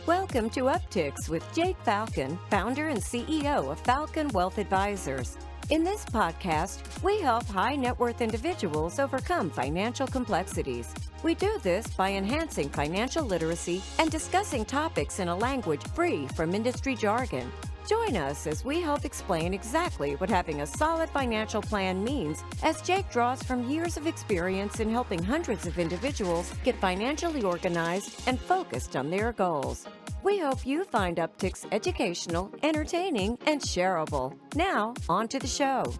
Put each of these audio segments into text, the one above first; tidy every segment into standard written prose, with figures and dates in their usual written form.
Welcome to Upticks with Jake Falcon, founder and CEO of Falcon Wealth Advisors. In this podcast, we help high net worth individuals overcome financial complexities. We do this by enhancing financial literacy and discussing topics in a language free from industry jargon. Join us as we help explain exactly what having a solid financial plan means, as Jake draws from years of experience in helping hundreds of individuals get financially organized and focused on their goals. We hope you find Upticks educational, entertaining, and shareable. Now, on to the show.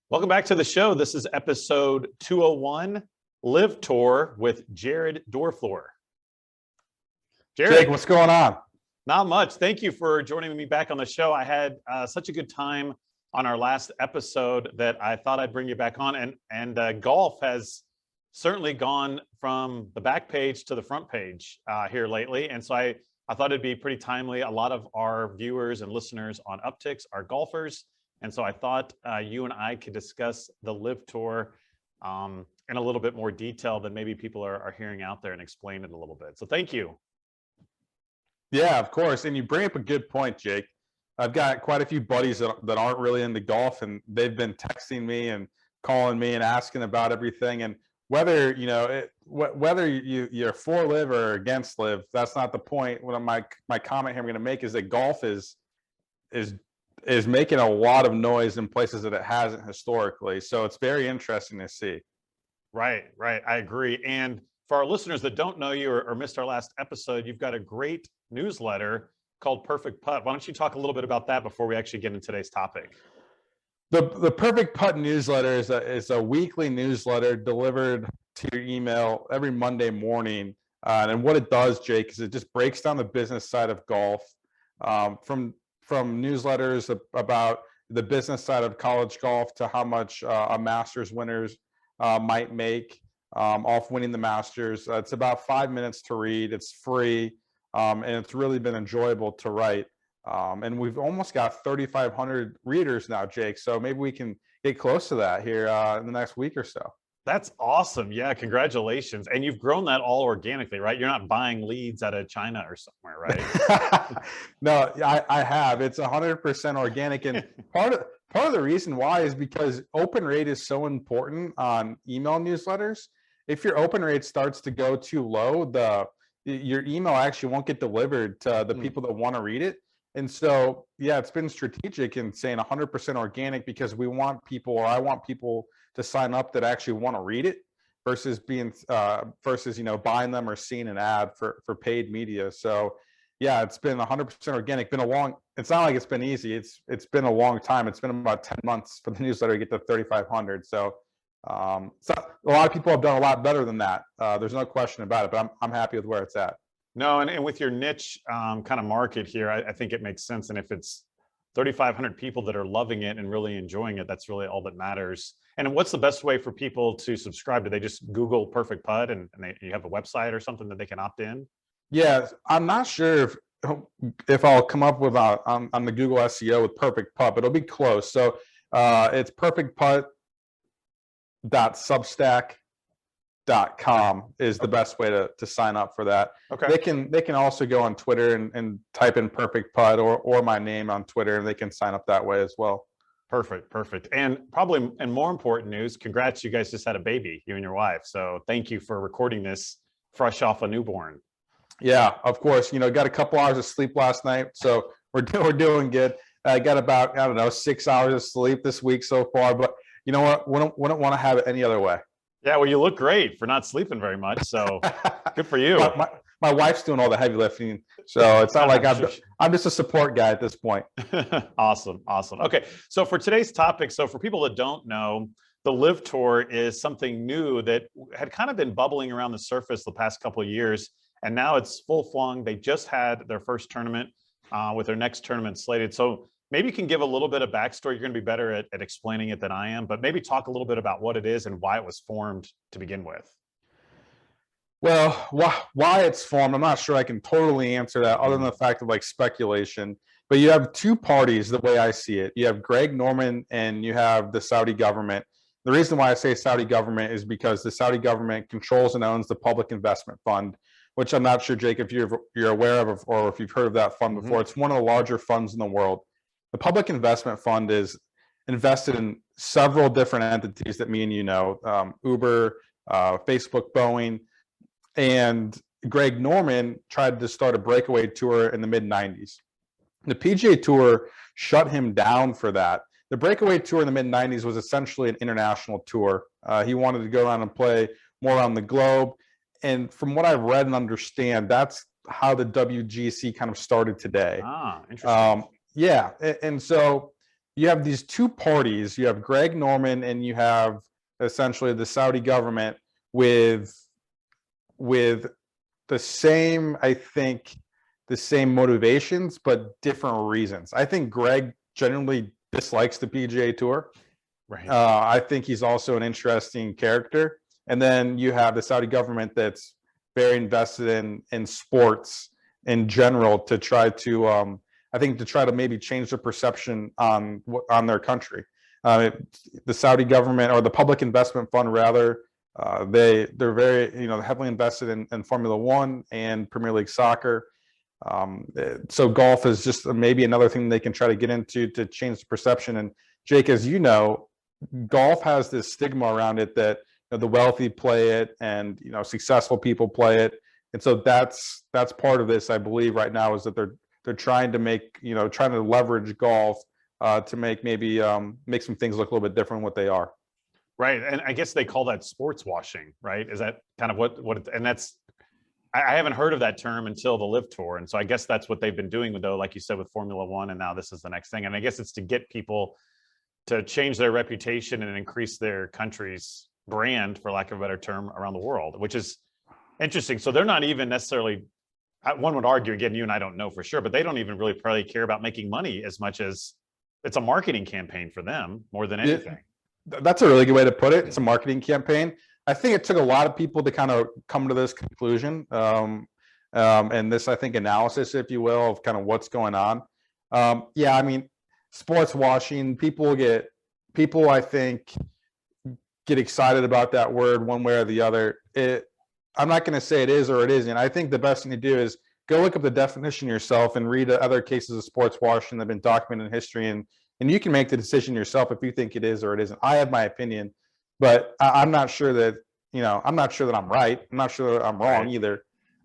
Welcome back to the show. This is episode 201, LIV Tour with Jared Doerfler. Jared, Jake, what's going on? Not much. Thank you for joining me back on the show. I had such a good time on our last episode that I thought I'd bring you back on. And golf has certainly gone from the back page to the front page here lately. And so I thought it'd be pretty timely. A lot of our viewers and listeners on Upticks are golfers. And so I thought you and I could discuss the LIV Tour in a little bit more detail than maybe people are hearing out there, and explain it a little bit. So thank you. Yeah, of course. And you bring up a good point, Jake. I've got quite a few buddies that aren't really into golf, and they've been texting me and calling me and asking about everything. And whether whether you're for LIV or against LIV, that's not the point. What my comment here I'm going to make is that golf is making a lot of noise in places that it hasn't historically. So it's very interesting to see. Right. I agree. And for our listeners that don't know you or missed our last episode, you've got a great newsletter called Perfect Putt. Why don't you talk a little bit about that before we actually get into today's topic? The Perfect Putt newsletter is a weekly newsletter delivered to your email every Monday morning. And what it does, Jake, is it just breaks down the business side of golf, from newsletters about the business side of college golf to how much a Masters winners might make off winning the Masters. It's about 5 minutes to read. It's free, and it's really been enjoyable to write. And we've almost got 3,500 readers now, Jake. So maybe we can get close to that here in the next week or so. That's awesome. Yeah, congratulations. And you've grown that all organically, right? You're not buying leads out of China or somewhere, right? No, I have. It's 100% organic. And part of the reason why is because open rate is so important on email newsletters. If your open rate starts to go too low, your email actually won't get delivered to the people that want to read it. And so, yeah, it's been strategic in saying 100% organic, because we want people, or I want people to sign up that actually want to read it versus buying them or seeing an ad for paid media. So yeah, it's been 100% organic. It's not like it's been easy. It's been a long time. It's been about 10 months for the newsletter to get to 3,500. So a lot of people have done a lot better than that. There's no question about it, but I'm happy with where it's at. No, and with your niche kind of market here, I think it makes sense. And if it's 3,500 people that are loving it and really enjoying it, that's really all that matters. And what's the best way for people to subscribe? Do they just Google Perfect Putt and you have a website or something that they can opt in? Yeah, I'm not sure if I'll come up with on the Google SEO with Perfect Putt, but it'll be close. So it's perfectputt.substack.com is the best way to sign up for that. Okay. They can also go on Twitter and type in Perfect Putt or my name on Twitter, and they can sign up that way as well. Perfect. And probably, and more important news, congrats, you guys just had a baby, you and your wife. So thank you for recording this fresh off a newborn. Yeah, of course. Got a couple hours of sleep last night, so we're doing good. I got about 6 hours of sleep this week so far, but you know what? Wouldn't want to have it any other way. Yeah, well, you look great for not sleeping very much, so good for you. My wife's doing all the heavy lifting, so it's not like I'm just a support guy at this point. Awesome. Okay, so for today's topic, so for people that don't know, the LIV Tour is something new that had kind of been bubbling around the surface the past couple of years, and now it's full flung. They just had their first tournament with their next tournament slated. So maybe you can give a little bit of backstory. You're going to be better at explaining it than I am, but maybe talk a little bit about what it is and why it was formed to begin with. Well, why it's formed, I'm not sure I can totally answer that, other than the fact of speculation. But you have two parties the way I see it. You have Greg Norman and you have the Saudi government. The reason why I say Saudi government is because the Saudi government controls and owns the Public Investment Fund, which I'm not sure, Jake, if you're aware of or if you've heard of that fund before. It's one of the larger funds in the world. The Public Investment Fund is invested in several different entities that me and you know, Uber, Facebook, Boeing, and Greg Norman tried to start a breakaway tour in the mid-90s. The PGA Tour shut him down for that. The breakaway tour in the mid-90s was essentially an international tour. He wanted to go around and play more around the globe. And from what I've read and understand, that's how the WGC kind of started today. Ah, interesting. Yeah. And so you have these two parties. You have Greg Norman and you have essentially the Saudi government with the same, I think, the same motivations, but different reasons. I think Greg generally dislikes the PGA Tour. Right. I think he's also an interesting character. And then you have the Saudi government that's very invested in sports in general to try to, I think, to try to maybe change the perception on their country. The Saudi government, or the Public Investment Fund rather, they're very, heavily invested in Formula One and Premier League soccer. So golf is just maybe another thing they can try to get into to change the perception. And Jake, as you know, golf has this stigma around it that the wealthy play it and successful people play it. And so that's part of this, I believe, right now, is that they're trying to make, trying to leverage golf to make maybe make some things look a little bit different than what they are. Right. And I guess they call that sports washing, right? Is that kind of and that's, I haven't heard of that term until the LIV Tour. And so I guess that's what they've been doing, though, like you said, with Formula One, and now this is the next thing. And I guess it's to get people to change their reputation and increase their country's brand, for lack of a better term, around the world, which is interesting. So they're not even necessarily, one would argue, again, you and I don't know for sure, but they don't even really probably care about making money as much as it's a marketing campaign for them more than anything. That's a really good way to put it. It's a marketing campaign. I think it took a lot of people to kind of come to this conclusion and this, I think, analysis, if you will, of kind of what's going on. Yeah, I mean, sports washing, people, I think, get excited about that word one way or the other. I'm not going to say it is or it isn't. I think the best thing to do is go look up the definition yourself and read other cases of sports washing that have been documented in history, and you can make the decision yourself if you think it is or it isn't. I have my opinion, but I'm not sure that, I'm not sure that I'm right. I'm not sure that I'm wrong either.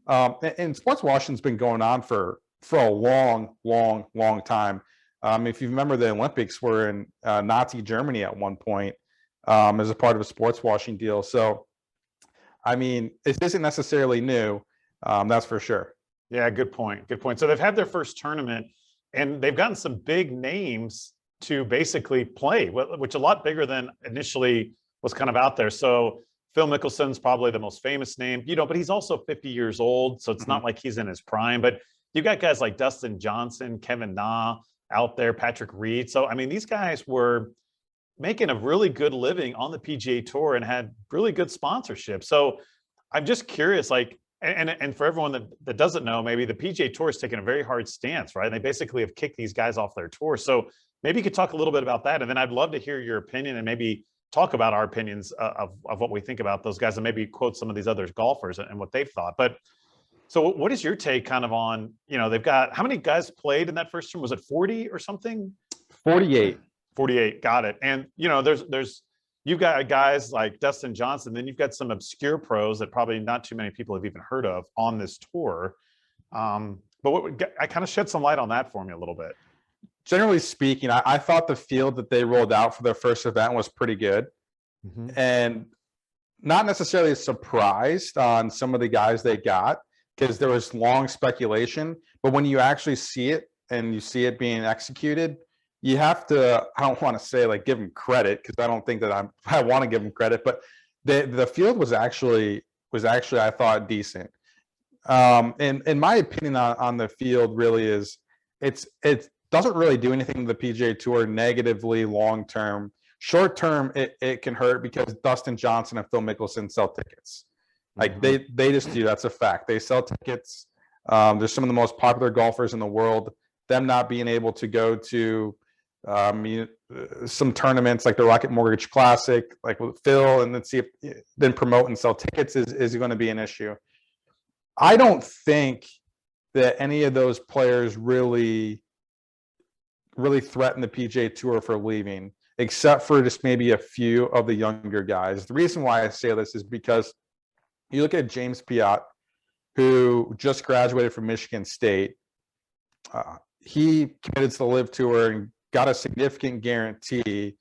And sports washing's been going on for a long, long, long time. If you remember, the Olympics were in Nazi Germany at one point as a part of a sports washing deal. So, I mean, it isn't necessarily new. That's for sure. Yeah, good point. Good point. So they've had their first tournament and they've gotten some big names to basically play, which a lot bigger than initially was kind of out there. So Phil Mickelson's probably the most famous name, but he's also 50 years old. So it's not like he's in his prime, but you got guys like Dustin Johnson, Kevin Na out there, Patrick Reed. So, I mean, these guys were making a really good living on the PGA Tour and had really good sponsorship. So I'm just curious, like, and for everyone that doesn't know, maybe the PGA Tour is taking a very hard stance, right? They basically have kicked these guys off their tour. So maybe you could talk a little bit about that. And then I'd love to hear your opinion and maybe talk about our opinions of what we think about those guys and maybe quote some of these other golfers and what they've thought. But so what is your take kind of on, they've got, how many guys played in that first term? Was it 40 or something? 48. 48. Got it. And, you've got guys like Dustin Johnson, then you've got some obscure pros that probably not too many people have even heard of on this tour. But I kind of shed some light on that for me a little bit. Generally speaking, I thought the field that they rolled out for their first event was pretty good. And not necessarily surprised on some of the guys they got, because there was long speculation. But when you actually see it and you see it being executed, you have to, I don't want to say like give them credit, because I don't think that I want to give them credit, but the field was actually I thought decent. And in my opinion on the field really is it doesn't really do anything to the PGA Tour negatively long term. Short term, it can hurt because Dustin Johnson and Phil Mickelson sell tickets. Like they just do. That's a fact. They sell tickets. They're some of the most popular golfers in the world. Them not being able to go to some tournaments like the Rocket Mortgage Classic, like with Phil, and then promote and sell tickets is going to be an issue. I don't think that any of those players really threaten the PGA Tour for leaving, except for just maybe a few of the younger guys. The reason why I say this is because you look at James Piot, who just graduated from Michigan State. He committed to the LIV Tour and got a significant guarantee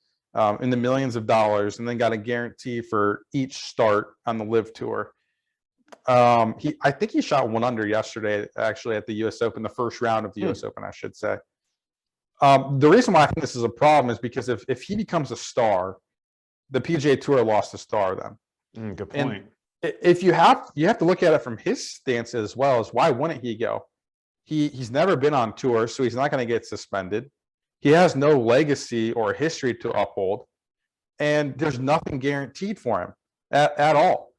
in the millions of dollars, and then got a guarantee for each start on the LIV Tour. I think he shot 1 under yesterday, actually, at the U.S. Open, the first round of the U.S. Open, I should say. The reason why I think this is a problem is because if he becomes a star, the PGA Tour lost a star then. Good point. And if you have to look at it from his stance as well, as why wouldn't he go? He's never been on tour, so he's not going to get suspended. He has no legacy or history to uphold, and there's nothing guaranteed for him at all.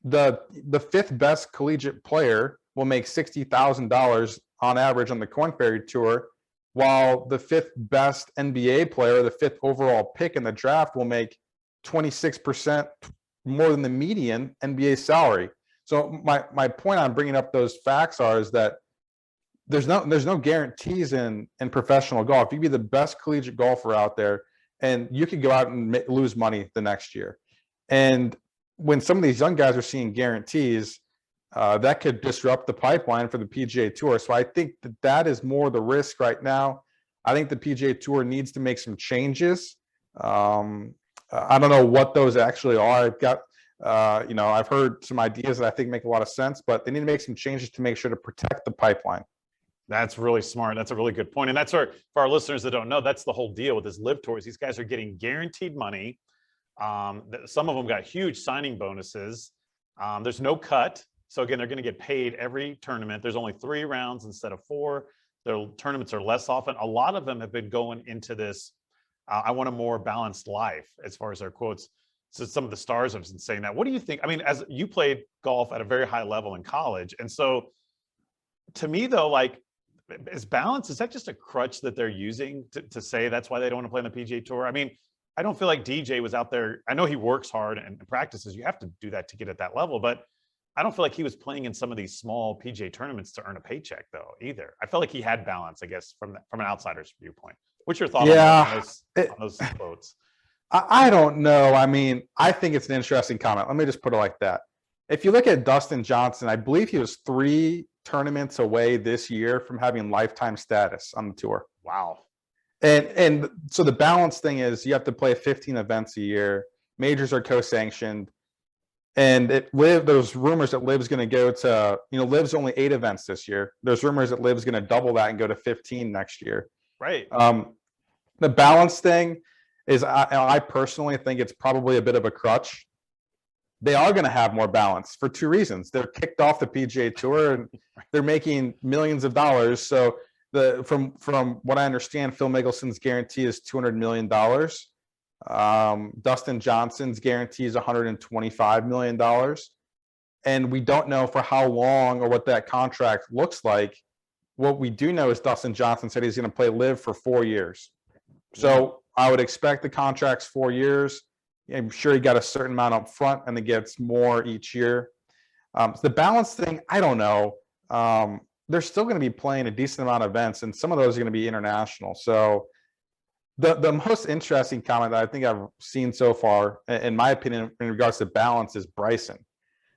The 5th best collegiate player will make $60,000 on average on the Korn Ferry Tour, while the 5th best NBA player, the 5th overall pick in the draft, will make 26% more than the median NBA salary. So my point on bringing up those facts is that there's no guarantees in professional golf. You could be the best collegiate golfer out there, and you could go out and lose money the next year. And when some of these young guys are seeing guarantees, that could disrupt the pipeline for the PGA Tour. So I think that is more the risk right now. I think the PGA Tour needs to make some changes. I don't know what those actually are. I've got, I've heard some ideas that I think make a lot of sense, but they need to make some changes to make sure to protect the pipeline. That's really smart. That's a really good point. And that's for our listeners that don't know, that's the whole deal with this LIV Tours. These guys are getting guaranteed money. Some of them got huge signing bonuses. There's no cut. So again, they're going to get paid every tournament. There's only 3 rounds instead of 4. Their tournaments are less often. A lot of them have been going into this, I want a more balanced life, as far as their quotes. So some of the stars have been saying that. What do you think? I mean, as you played golf at a very high level in college. And so to me though, like, is balance, is that just a crutch that they're using to say that's why they don't want to play on the PGA Tour? I mean, I don't feel like DJ was out there. I know he works hard and practices. You have to do that to get at that level, but I don't feel like he was playing in some of these small PGA tournaments to earn a paycheck though either. I felt like he had balance, I guess, from an outsider's viewpoint. What's your thought on those quotes? I don't know. I mean, I think it's an interesting comment. Let me just put it like that. If you look at Dustin Johnson, I believe he was 3 tournaments away this year from having lifetime status on the tour. Wow. And so the balance thing is you have to play 15 events a year. Majors are co-sanctioned. And there's rumors that LIV's going to go to, LIV's only 8 events this year. There's rumors that LIV's going to double that and go to 15 next year. Right. The balance thing is, I personally think it's probably a bit of a crutch. They are going to have more balance for 2 reasons. They're kicked off the PGA Tour and they're making millions of dollars. So from what I understand, Phil Mickelson's guarantee is $200 million. Dustin Johnson's guarantee is $125 million. And we don't know for how long or what that contract looks like. What we do know is Dustin Johnson said he's going to play LIV for 4 years. So I would expect the contract's 4 years. I'm sure he got a certain amount up front and it gets more each year. The balance thing, I don't know. They're still going to be playing a decent amount of events, and some of those are going to be international. So the most interesting comment that I think I've seen so far, in my opinion, in regards to balance, is Bryson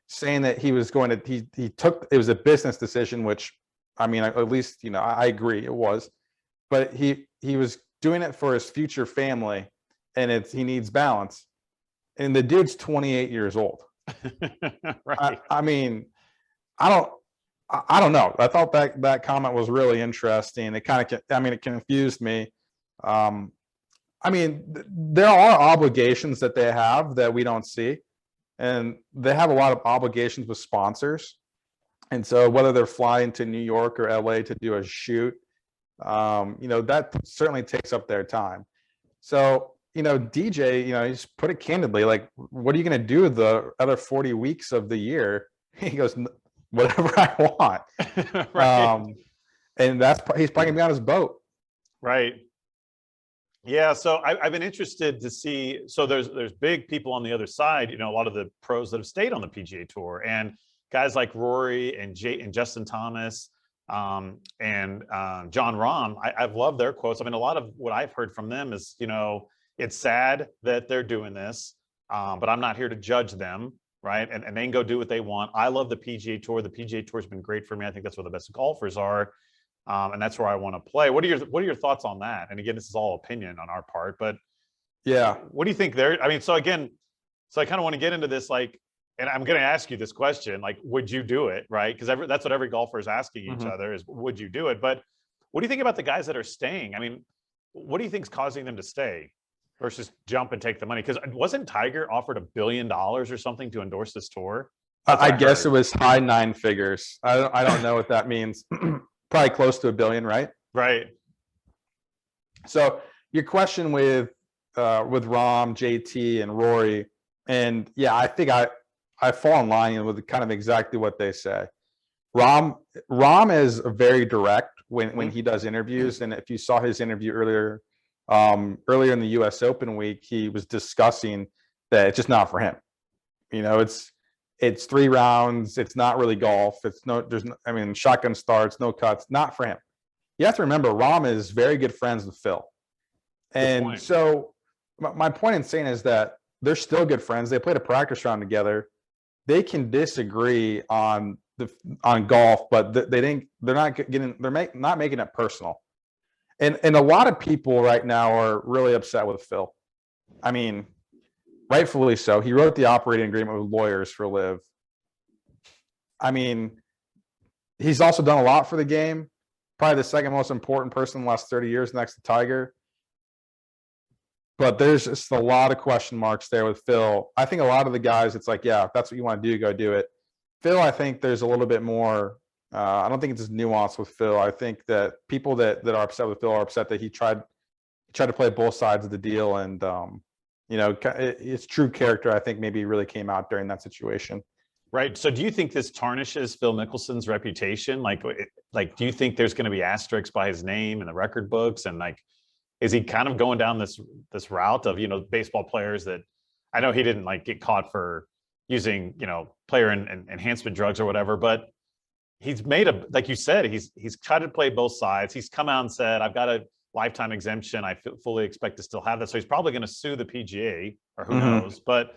saying that he was going to, he took, it was a business decision, which, I mean, at least, I agree it was, but he was doing it for his future family, and he needs balance. And the dude's 28 years old. Right. I mean, I don't know. I thought that comment was really interesting. It it confused me. I mean, there are obligations that they have that we don't see, and they have a lot of obligations with sponsors. And so whether they're flying to New York or LA to do a shoot, that certainly takes up their time. So, DJ, he's put it candidly, like, what are you going to do the other 40 weeks of the year? He goes, whatever I want. Right. And he's probably going to be on his boat. Right. Yeah, so I've been interested to see. So there's big people on the other side. You know, a lot of the pros that have stayed on the PGA Tour, and guys like Rory and Justin Thomas, and John Rahm. I've loved their quotes. I mean, a lot of what I've heard from them is, you know, it's sad that they're doing this, but I'm not here to judge them, right? And they can go do what they want. I love the PGA Tour. The PGA Tour has been great for me. I think that's where the best golfers are. And that's where I want to play. What are your thoughts on that? And again, this is all opinion on our part, but Yeah. what do you think there? I mean, so again, so I kind of want to get into this, like, and I'm going to ask you this question, like, would you do it? Right? Because that's what every golfer is asking each other is, would you do it? But what do you think about the guys that are staying? I mean, what do you think is causing them to stay versus jump and take the money? Because wasn't Tiger offered $1 billion or something to endorse this tour? I guess it was high 9 figures. I don't know what that means. Probably close to $1 billion, right? Right. So your question with Rahm, JT, and Rory, and yeah, I think I fall in line with kind of exactly what they say. Rahm is very direct when he does interviews, and if you saw his interview earlier in the U.S. Open week, he was discussing that it's just not for him. You know, it's 3 rounds. It's not really golf. I mean, shotgun starts, no cuts, not for him. You have to remember, Rahm is very good friends with Phil. And so my point in saying is that they're still good friends. They played a practice round together. They can disagree on golf, but they're not making it personal. And a lot of people right now are really upset with Phil. I mean, rightfully so. He wrote the operating agreement with lawyers for LIV. I mean, he's also done a lot for the game. Probably the second most important person in the last 30 years next to Tiger. But there's just a lot of question marks there with Phil. I think a lot of the guys, it's like, yeah, if that's what you want to do, go do it. Phil, I think there's a little bit more. I don't think it's as nuanced with Phil. I think that people that are upset with Phil are upset that he tried to play both sides of the deal, and you know, his true character, I think, maybe really came out during that situation. Right. So do you think this tarnishes Phil Mickelson's reputation? Like, do you think there's going to be asterisks by his name in the record books? And like, is he kind of going down this route of, you know, baseball players that, I know he didn't like get caught for using, you know, player and enhancement drugs or whatever, but he's made like you said, he's tried to play both sides. He's come out and said, I've got a lifetime exemption. I fully expect to still have that. So he's probably going to sue the PGA, or who knows. But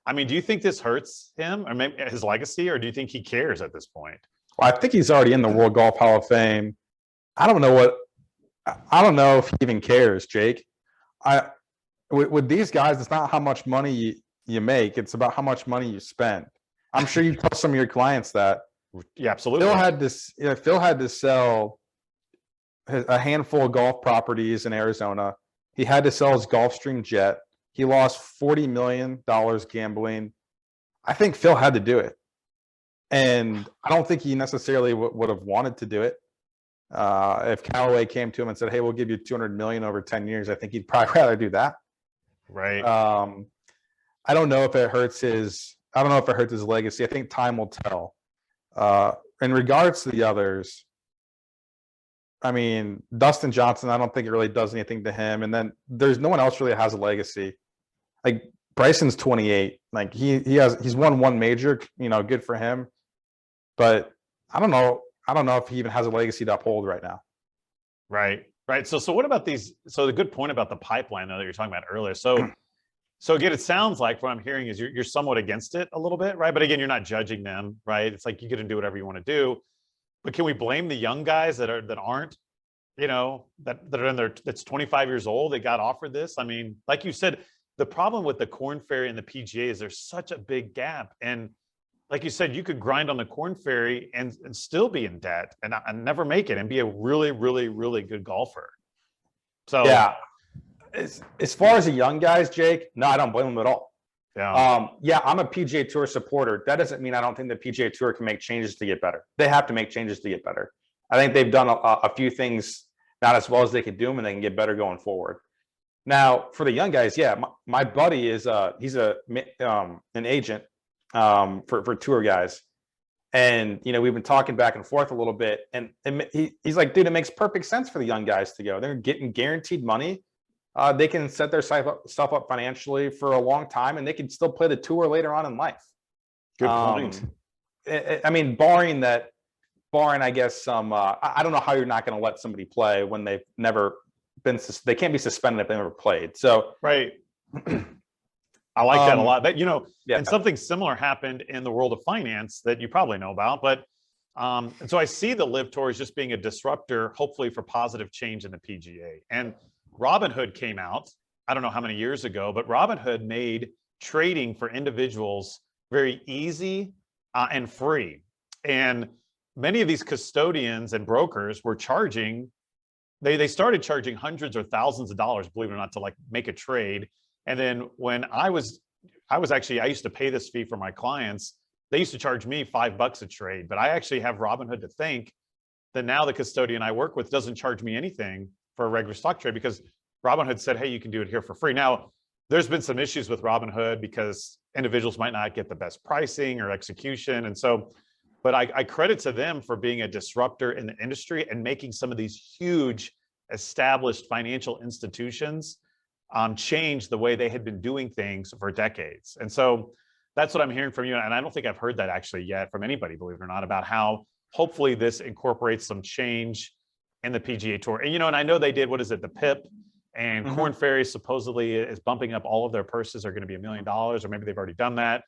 I mean, do you think this hurts him or maybe his legacy, or do you think he cares at this point? Well, I think he's already in the World Golf Hall of Fame. I don't know if he even cares, Jake. With these guys, it's not how much money you make. It's about how much money you spend. I'm sure you tell some of your clients that. Yeah, absolutely. Phil had to sell a handful of golf properties in Arizona. He had to sell his Gulfstream jet. He lost $40 million gambling. I think Phil had to do it. And I don't think he necessarily would have wanted to do it. If Callaway came to him and said, hey, we'll give you $200 million over 10 years, I think he'd probably rather do that. Right. I don't know if it hurts his legacy. I think time will tell. In regards to the others, I mean, Dustin Johnson, I don't think it really does anything to him. And then there's no one else really has a legacy. Like Bryson's 28. Like he's won one major, you know, good for him. But I don't know if he even has a legacy to uphold right now. Right. So what about these? So the good point about the pipeline, though, that you're talking about earlier. So again, it sounds like what I'm hearing is you're somewhat against it a little bit, right? But again, you're not judging them, right? It's like you get to do whatever you want to do. But can we blame the young guys that aren't, you know, that are that's 25 years old, they got offered this? I mean, like you said, the problem with the Corn Ferry and the PGA is there's such a big gap. And like you said, you could grind on the Corn Ferry and still be in debt and never make it and be a really, really, really good golfer. So yeah, as far as the young guys, Jake, no, I don't blame them at all. Yeah. I'm a PGA Tour supporter. That doesn't mean I don't think the PGA Tour can make changes to get better. They have to make changes to get better. I think they've done a few things not as well as they could do them, and they can get better going forward. Now, for the young guys, yeah, my buddy is he's an agent for tour guys, and you know we've been talking back and forth a little bit, and he's like, dude, it makes perfect sense for the young guys to go. They're getting guaranteed money. they can set their stuff up financially for a long time, and they can still play the tour later on in life. Good point. I mean, barring, I guess, some, I don't know how you're not going to let somebody play when they've never been, they can't be suspended if they never played. So, right. I like that a lot. That, yeah. And something similar happened in the world of finance that you probably know about. But and so I see the LIV Tour as just being a disruptor, hopefully for positive change in the PGA. And Robinhood came out, I don't know how many years ago, but Robinhood made trading for individuals very easy and free. And many of these custodians and brokers were charging, they started charging hundreds or thousands of dollars, believe it or not, to like make a trade. And then when I used to pay this fee for my clients. They used to charge me $5 a trade, but I actually have Robinhood to thank that now the custodian I work with doesn't charge me anything for a regular stock trade because Robinhood said, hey, you can do it here for free. Now, there's been some issues with Robinhood because individuals might not get the best pricing or execution. And so, but I credit to them for being a disruptor in the industry and making some of these huge established financial institutions change the way they had been doing things for decades. And so that's what I'm hearing from you. And I don't think I've heard that actually yet from anybody, believe it or not, about how hopefully this incorporates some change in the PGA Tour. And, and I know they did, what is it, the PIP, and Korn Ferry supposedly is bumping up all of their purses are going to be $1 million, or maybe they've already done that.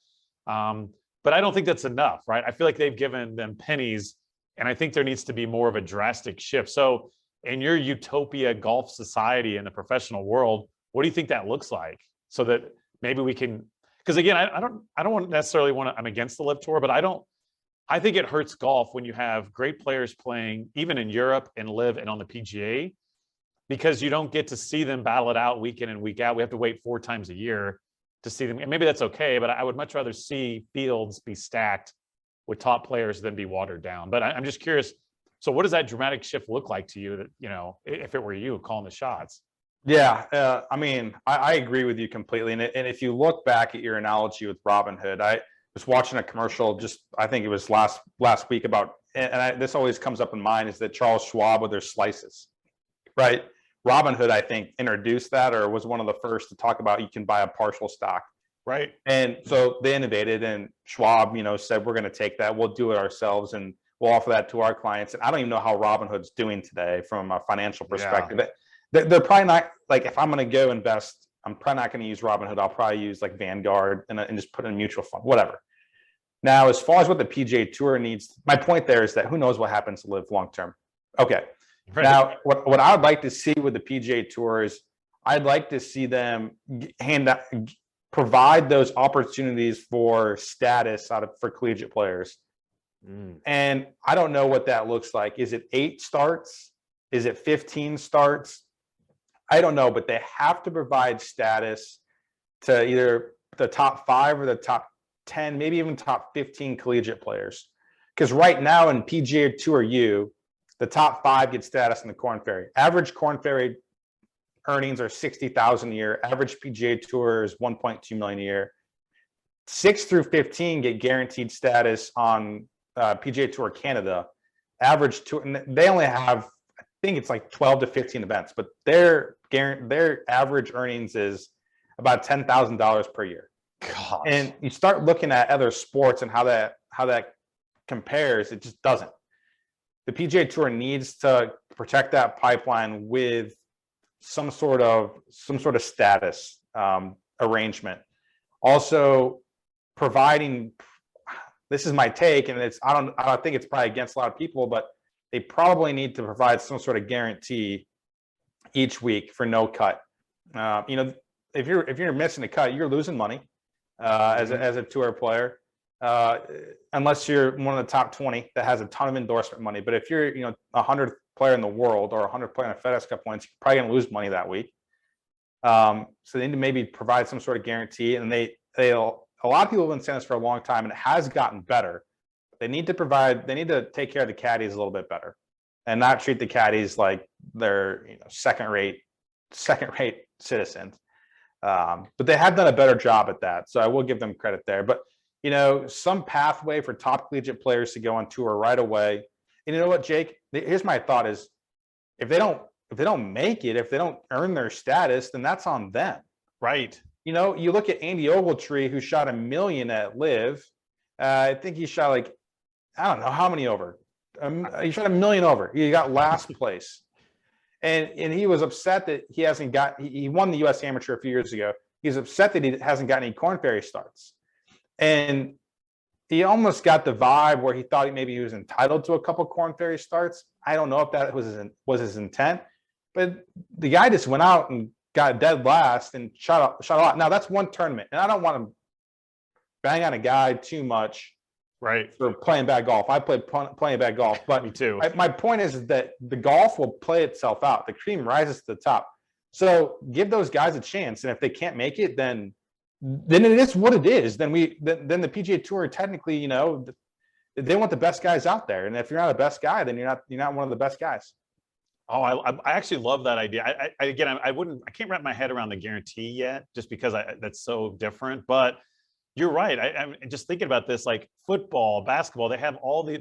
But I don't think that's enough, right? I feel like they've given them pennies, and I think there needs to be more of a drastic shift. So in your utopia golf society in the professional world, what do you think that looks like so that maybe we can, because again, I don't necessarily want to, I'm against the LIV Tour, but I think it hurts golf when you have great players playing even in Europe and LIV and on the PGA, because you don't get to see them battle it out week in and week out. We have to wait 4 times a year to see them. And maybe that's okay, but I would much rather see fields be stacked with top players than be watered down. But I'm just curious. So what does that dramatic shift look like to you that, if it were you calling the shots? Yeah, I mean, I agree with you completely. And if you look back at your analogy with Robinhood, I was watching a commercial I think it was last week about, this always comes up in mind, is that Charles Schwab with their slices, right? Robinhood, I think, introduced that, or was one of the first to talk about you can buy a partial stock. Right. And so they innovated, and Schwab, said, we're going to take that, we'll do it ourselves, and we'll offer that to our clients. And I don't even know how Robinhood's doing today from a financial perspective. Yeah. They're probably not, like, if I'm going to go invest, I'm probably not going to use Robinhood. I'll probably use like Vanguard and just put in a mutual fund, whatever. Now, as far as what the PGA Tour needs, my point there is that who knows what happens to LIV long term. Okay. Right. Now, what I would like to see with the PGA Tour is I'd like to see them provide those opportunities for status for collegiate players. And I don't know what that looks like. Is it 8 starts? Is it 15 starts? I don't know, but they have to provide status to either the top 5 or the top 10, maybe even top 15 collegiate players. Because right now in PGA Tour U, the top 5 get status in the Korn Ferry. Average Korn Ferry earnings are $60,000 a year. Average PGA Tour is $1.2 million a year. 6 through 15 get guaranteed status on PGA Tour Canada. Average tour, and they only have, I think it's like 12 to 15 events, but their average earnings is about $10,000 per year. Gosh. And you start looking at other sports and how that compares, it just doesn't. The PGA Tour needs to protect that pipeline with some sort of status arrangement. Also, providing, this is my take, and I don't think it's probably against a lot of people, but they probably need to provide some sort of guarantee each week for no cut. If you're missing a cut, you're losing money as a tour player, unless you're one of the top 20 that has a ton of endorsement money. But if you're 100th player in the world or 100th player in a FedEx Cup points, you're probably going to lose money that week. So they need to maybe provide some sort of guarantee, and a lot of people have been saying this for a long time, and it has gotten better. They need to take care of the caddies a little bit better, and not treat the caddies like they're second-rate citizens. But they have done a better job at that, so I will give them credit there. But some pathway for top collegiate players to go on tour right away. And you know what, Jake? Here's my thought: is if they don't make it, if they don't earn their status, then that's on them. Right. You know, you look at Andy Ogletree, who shot $1 million at LIV. I think he shot like, I don't know how many over. He shot $1 million over. He got last place. And he was upset that he hasn't got, he won the US Amateur a few years ago. He's upset that he hasn't got any Korn Ferry starts. And he almost got the vibe where he thought maybe he was entitled to a couple Korn Ferry starts. I don't know if that was his intent, but the guy just went out and got dead last and shot a lot. Now that's one tournament, and I don't want to bang on a guy too much, right, for playing bad golf. I played playing bad golf, but me too. My point is that the golf will play itself out. The cream rises to the top. So give those guys a chance, and if they can't make it, then it is what it is. Then the PGA Tour technically, you know, they want the best guys out there, and if you're not the best guy, then you're not one of the best guys. Oh, I actually love that idea. I can't wrap my head around the guarantee yet, just because that's so different. But you're right. I'm just thinking about this, like football, basketball. They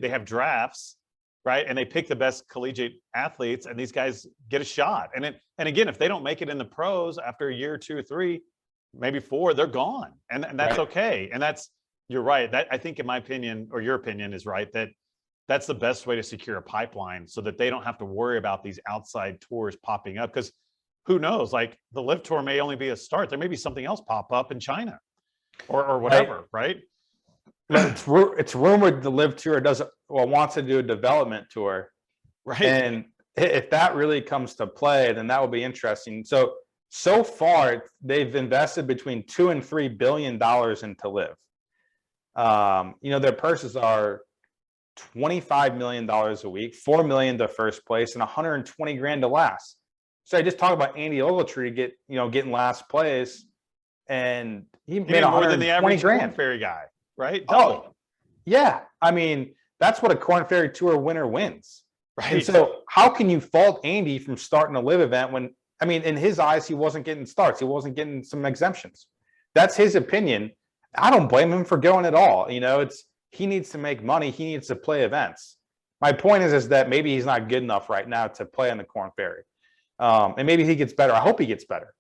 have drafts, right? And they pick the best collegiate athletes, and these guys get a shot. And again, if they don't make it in the pros after a year, 2 or 3, maybe 4, they're gone, and that's right. Okay. And you're right. That, I think, in my opinion, or your opinion, is right, that's the best way to secure a pipeline, so that they don't have to worry about these outside tours popping up. Because who knows, like the LIV Tour may only be a start. There may be something else pop up in China or whatever, right? It's rumored the LIV Tour wants to do a development tour. Right. And if that really comes to play, then that will be interesting. So far, they've invested between $2 and $3 billion into LIV. You know, their purses are $25 million a week, $4 million to first place, and $120,000 to last. So I just talked about Andy Ogletree getting last place, and he made more than the average $120,000. Korn Ferry guy, right? Oh, yeah. I mean, that's what a Korn Ferry Tour winner wins. Right. And so how can you fault Andy from starting a LIV event when, I mean, in his eyes, he wasn't getting starts. He wasn't getting some exemptions. That's his opinion. I don't blame him for going at all. You know, he needs to make money. He needs to play events. My point is that maybe he's not good enough right now to play on the Korn Ferry. And maybe he gets better. I hope he gets better.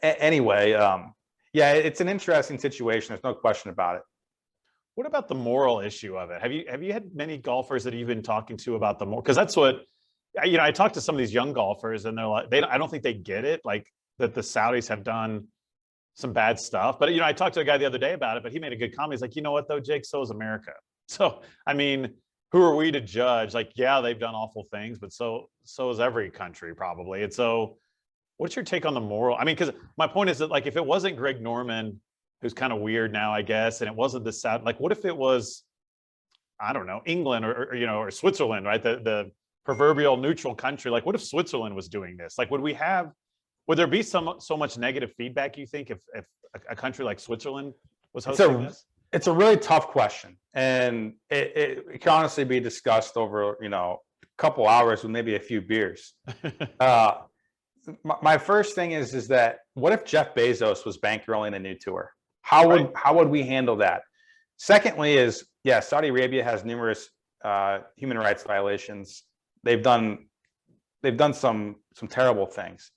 Anyway, yeah, it's an interesting situation. There's no question about it. What about the moral issue of it? Have you had many golfers that you've been talking to about the moral? Because that's what, you know, I talked to some of these young golfers, and they're like, I don't think they get it, like that the Saudis have done some bad stuff. But, you know, I talked to a guy the other day about it, but he made a good comment. He's like, you know what though, Jake, so is America. So, I mean, who are we to judge? Like, yeah, they've done awful things, but so is every country probably. And so what's your take on the moral? I mean, because my point is that, like, if it wasn't Greg Norman, who's kind of weird now, I guess, and it wasn't the South, like, what if it was, I don't know, England or you know, or Switzerland, right? The proverbial neutral country. Like, what if Switzerland was doing this? Like, would there be so much negative feedback, you think, if a country like Switzerland was hosting this? It's a really tough question, and it can honestly be discussed over, you know, a couple hours with maybe a few beers. My first thing is that what if Jeff Bezos was bankrolling a new tour? How would we handle that? Secondly is, yeah, Saudi Arabia has numerous human rights violations. They've done some terrible things.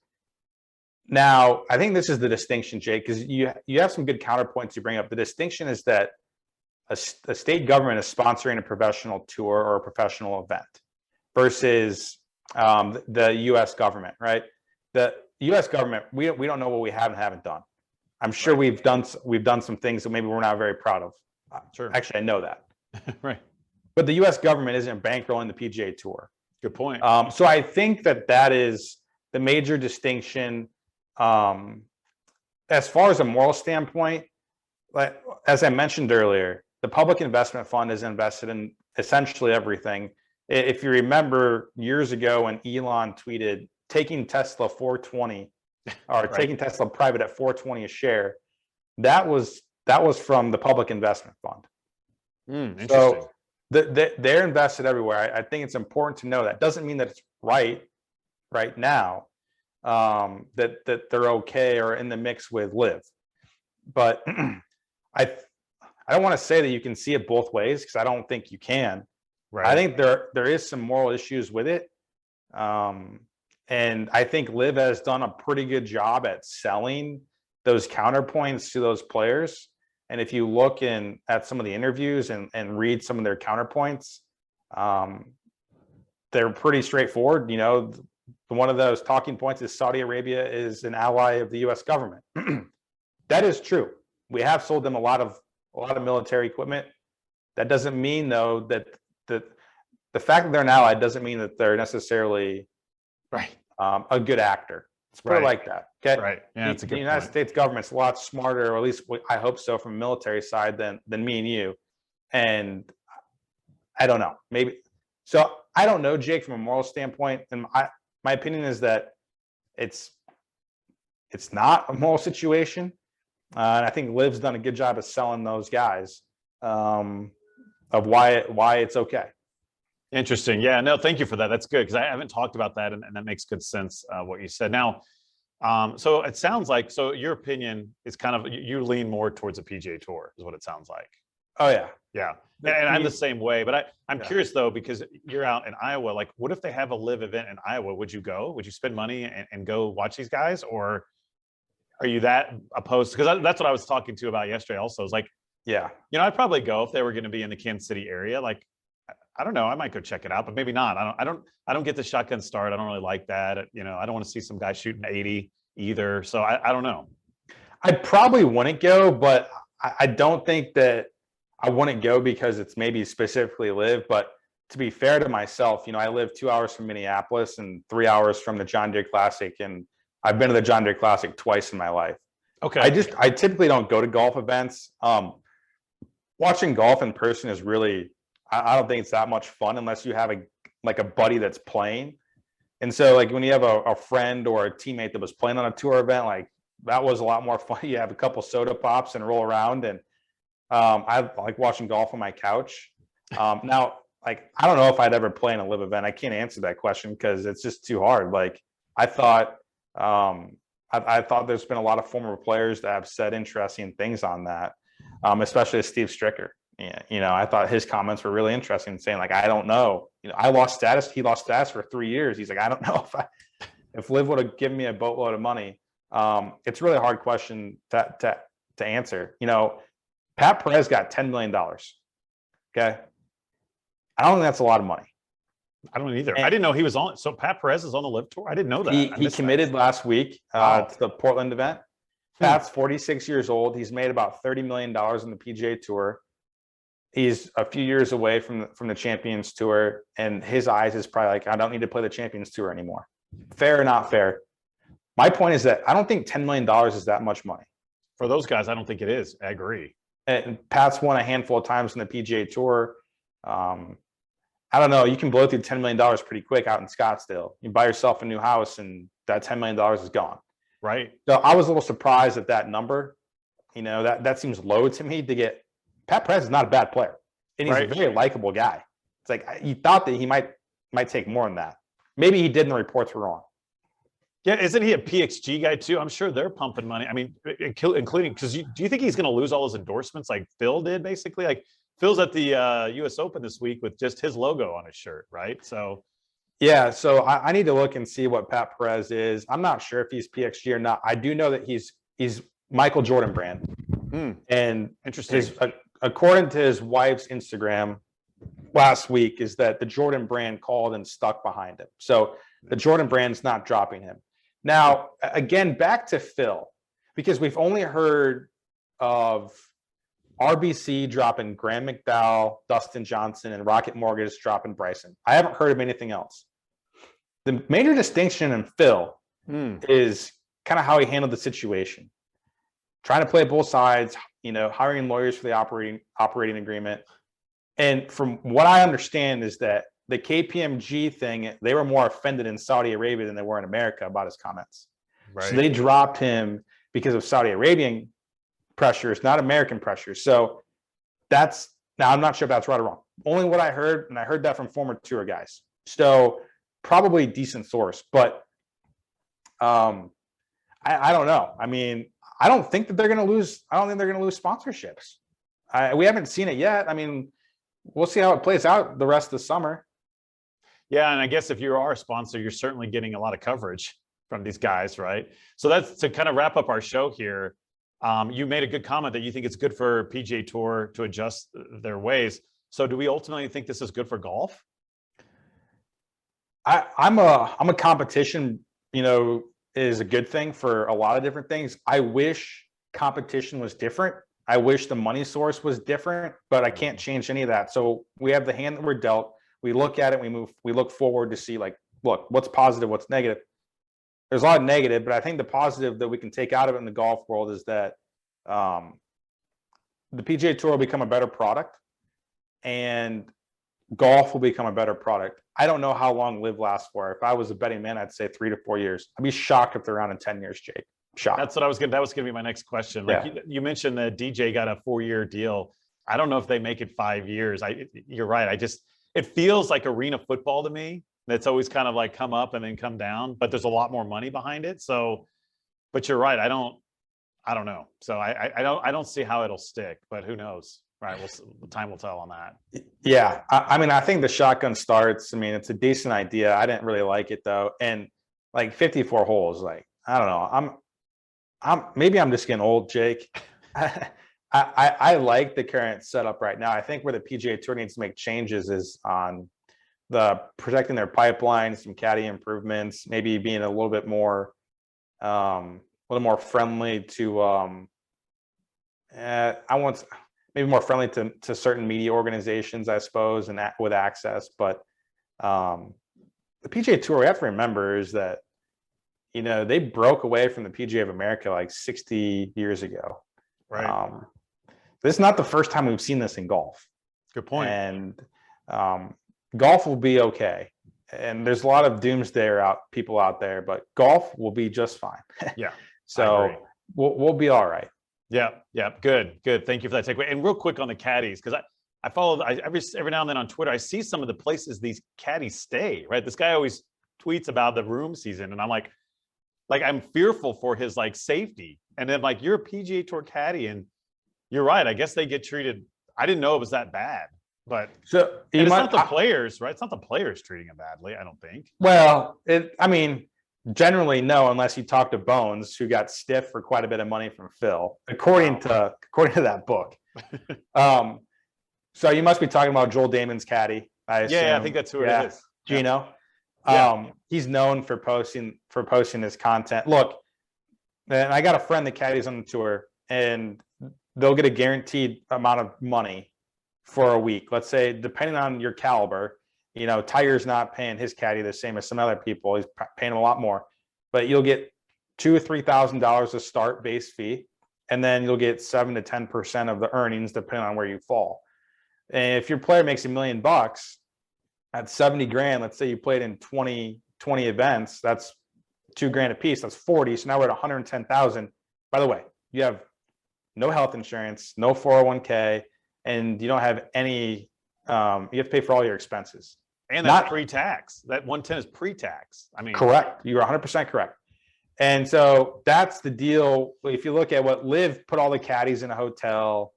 Now, I think this is the distinction, Jake, because you have some good counterpoints you bring up. The distinction is that a state government is sponsoring a professional tour or a professional event versus the U.S. government, right? The U.S. government, we don't know what we have and haven't done. I'm sure we've done some things that maybe we're not very proud of. Sure. Actually, I know that. Right. But the U.S. government isn't bankrolling the PGA Tour. Good point. So I think that is the major distinction. As far as a moral standpoint, like, as I mentioned earlier, the public investment fund is invested in essentially everything. If you remember years ago when Elon tweeted taking Tesla 420 or taking Tesla private at 420 a share, that was from the public investment fund. Interesting. So they're invested everywhere. I think it's important to know that. Doesn't mean that it's right now. That they're okay or in the mix with LIV, but I don't want to say that you can see it both ways, because I don't think you can. Right. I think there is some moral issues with it. And I think LIV has done a pretty good job at selling those counterpoints to those players. And if you look at some of the interviews and read some of their counterpoints, they're pretty straightforward. One of those talking points is Saudi Arabia is an ally of the U.S. government. That is true. We have sold them a lot of military equipment. That doesn't mean, though, that the fact that they're an ally doesn't mean that they're necessarily a good actor. Let's put it like that. Okay. Right. Yeah, that's a good The United point. States government's a lot smarter, or at least I hope so, from a military side than me and you. And I don't know. Maybe. So I don't know, Jake, from a moral standpoint. And my opinion is that it's not a moral situation. And I think LIV's done a good job of selling those guys of why it's okay. Interesting. Yeah, no, thank you for that. That's good, because I haven't talked about that, and that makes good sense, what you said. Now, so it sounds like, so your opinion is kind of, you lean more towards a PGA Tour is what it sounds like. Oh, yeah. Yeah. And I'm the same way, but I'm curious, though, because you're out in Iowa. Like, what if they have a LIV event in Iowa? Would you go? Would you spend money and go watch these guys? Or are you that opposed? Because that's what I was talking to about yesterday also. Is like, yeah, I'd probably go if they were going to be in the Kansas City area. Like, I don't know. I might go check it out, but maybe not. I don't get the shotgun start. I don't really like that. I don't want to see some guy shooting 80 either. So I don't know. I probably wouldn't go, but I don't think that I wouldn't go because it's maybe specifically LIV. But to be fair to myself, I live 2 hours from Minneapolis and 3 hours from the John Deere Classic, and I've been to the John Deere Classic twice in my life. Okay. I typically don't go to golf events. Watching golf in person is really, I don't think it's that much fun unless you have a buddy that's playing. And so, like, when you have a friend or a teammate that was playing on a tour event, like, that was a lot more fun. You have a couple soda pops and roll around. And I like watching golf on my couch. Now, like, I don't know if I'd ever play in a LIV event. I can't answer that question because it's just too hard. Like, I thought there's been a lot of former players that have said interesting things on that, especially Steve Stricker. Yeah, I thought his comments were really interesting, saying, like, I don't know. I lost status. He lost status for 3 years. He's like, I don't know if LIV would have given me a boatload of money. It's a really hard question to answer. Pat Perez got $10 million. Okay. I don't think that's a lot of money. I don't either. I didn't know he was on. So Pat Perez is on the LIV Tour. I didn't know that. He committed last week to the Portland event. Pat's 46 years old. He's made about $30 million in the PGA Tour. He's a few years away from the Champions Tour, and his eyes is probably like, I don't need to play the Champions Tour anymore. Fair or not fair? My point is that I don't think $10 million is that much money. For those guys, I don't think it is. I agree. And Pat's won a handful of times in the PGA Tour. I don't know. You can blow through $10 million pretty quick out in Scottsdale. You buy yourself a new house, and that $10 million is gone. Right. So I was a little surprised at that number. That seems low to me to get. Pat Perez is not a bad player, and he's a very likable guy. It's like you thought that he might take more than that. Maybe he did, and the reports were wrong. Yeah, isn't he a PXG guy too? I'm sure they're pumping money. I mean, including because do you think he's going to lose all his endorsements like Phil did? Basically, like Phil's at the U.S. Open this week with just his logo on his shirt, right? So. Yeah, so I need to look and see what Pat Perez is. I'm not sure if he's PXG or not. I do know that he's Michael Jordan brand. And interesting. According to his wife's Instagram last week, is that the Jordan brand called and stuck behind him. So the Jordan brand's not dropping him. Now, again, back to Phil, because we've only heard of RBC dropping Graham McDowell, Dustin Johnson, and Rocket Mortgage dropping Bryson. I haven't heard of anything else. The major distinction in Phil is kind of how he handled the situation. Trying to play both sides, hiring lawyers for the operating agreement. And from what I understand is that the KPMG thing, they were more offended in Saudi Arabia than they were in America about his comments. Right. So they dropped him because of Saudi Arabian pressures, not American pressures. So now I'm not sure if that's right or wrong. Only what I heard, and I heard that from former tour guys. So probably decent source, but I don't know. I mean, I don't think that they're going to lose. I don't think they're going to lose sponsorships. We haven't seen it yet. I mean, we'll see how it plays out the rest of the summer. Yeah, and I guess if you are a sponsor, you're certainly getting a lot of coverage from these guys, right? So that's to kind of wrap up our show here. You made a good comment that you think it's good for PGA Tour to adjust their ways. So do we ultimately think this is good for golf? I'm a competition, is a good thing for a lot of different things. I wish competition was different. I wish the money source was different, but I can't change any of that. So we have the hand that we're dealt. We look at it, we look forward to see, like, look, what's positive, what's negative. There's a lot of negative, but I think the positive that we can take out of it in the golf world is that the PGA Tour will become a better product and golf will become a better product. I don't know how long LIV lasts for. If I was a betting man, I'd say 3 to 4 years. I'd be shocked if they're around in 10 years, Jake. Shocked. That was going to be my next question. Like you mentioned that DJ got a 4-year deal. I don't know if they make it 5 years. You're right. It feels like arena football to me. That's always kind of like come up and then come down, but there's a lot more money behind it. So, but you're right. I don't know. So I don't see how it'll stick, but who knows? Right. Time will tell on that. Yeah. I think the shotgun starts, it's a decent idea. I didn't really like it though. And like 54 holes, like, I don't know. Maybe I'm just getting old, Jake. I like the current setup right now. I think where the PGA Tour needs to make changes is on the protecting their pipeline, some caddy improvements, maybe being a little bit more, friendly to, maybe more friendly to certain media organizations, I suppose, and with access. But the PGA Tour, we have to remember is that, they broke away from the PGA of America like 60 years ago. Right. This is not the first time we've seen this in golf. Good point. And golf will be okay. And there's a lot of doomsday people out there, but golf will be just fine. Yeah. So we'll be all right. Yeah. Good. Thank you for that takeaway. And real quick on the caddies, because I follow every now and then on Twitter, I see some of the places these caddies stay, right? This guy always tweets about the room season. And I'm like I'm fearful for his safety. And then you're a PGA Tour caddy and you're right. I guess they get treated. I didn't know it was that bad, but it's not the players, right? It's not the players treating him badly. I don't think. Well, generally, no, unless you talk to Bones, who got stiff for quite a bit of money from Phil, according to that book. So you must be talking about Joel Damon's caddy. I assume. Yeah, I think that's who it is. Gino. Yeah. He's known for posting his content. Look, and I got a friend that caddies on the tour, and they'll get a guaranteed amount of money for a week. Let's say, depending on your caliber. Tiger's not paying his caddy the same as some other people. He's paying him a lot more, but you'll get $2,000 or $3,000 a start base fee, and then you'll get 7 to 10% of the earnings depending on where you fall. And if your player makes $1 million at 70 grand, let's say you played in 20 events, that's $2,000 a piece. That's 40. So now we're at 110,000. By the way, you have no health insurance, no 401k, and you don't have any. You have to pay for all your expenses. And that's pre-tax. That 110 is pre-tax. Correct. You're 100% correct. And so that's the deal. If you look at what LIV put all the caddies in a hotel,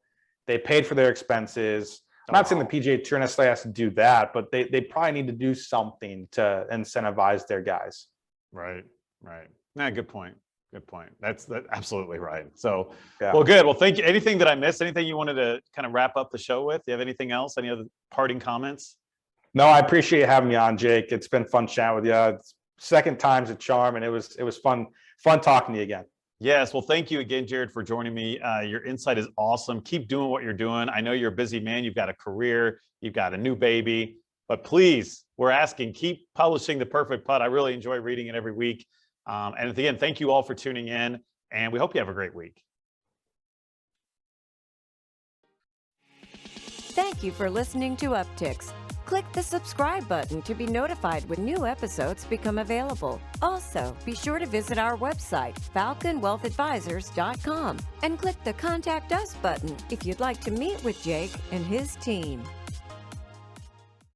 they paid for their expenses. I'm not saying the PGA Tour necessarily has to do that, but they probably need to do something to incentivize their guys. Right. Yeah, good point. That's absolutely right. So, Well, good. Well, thank you. Anything that I missed? Anything you wanted to kind of wrap up the show with? Do you have anything else? Any other parting comments? No, I appreciate you having me on, Jake. It's been fun chatting with you. Second time's a charm, and it was fun talking to you again. Yes. Well, thank you again, Jared, for joining me. Your insight is awesome. Keep doing what you're doing. I know you're a busy man. You've got a career. You've got a new baby. But please, we're asking, keep publishing the Perfect Putt. I really enjoy reading it every week. And again, thank you all for tuning in, and we hope you have a great week. Thank you for listening to Upticks. Click the subscribe button to be notified when new episodes become available. Also, be sure to visit our website, falconwealthadvisors.com, and click the Contact Us button if you'd like to meet with Jake and his team.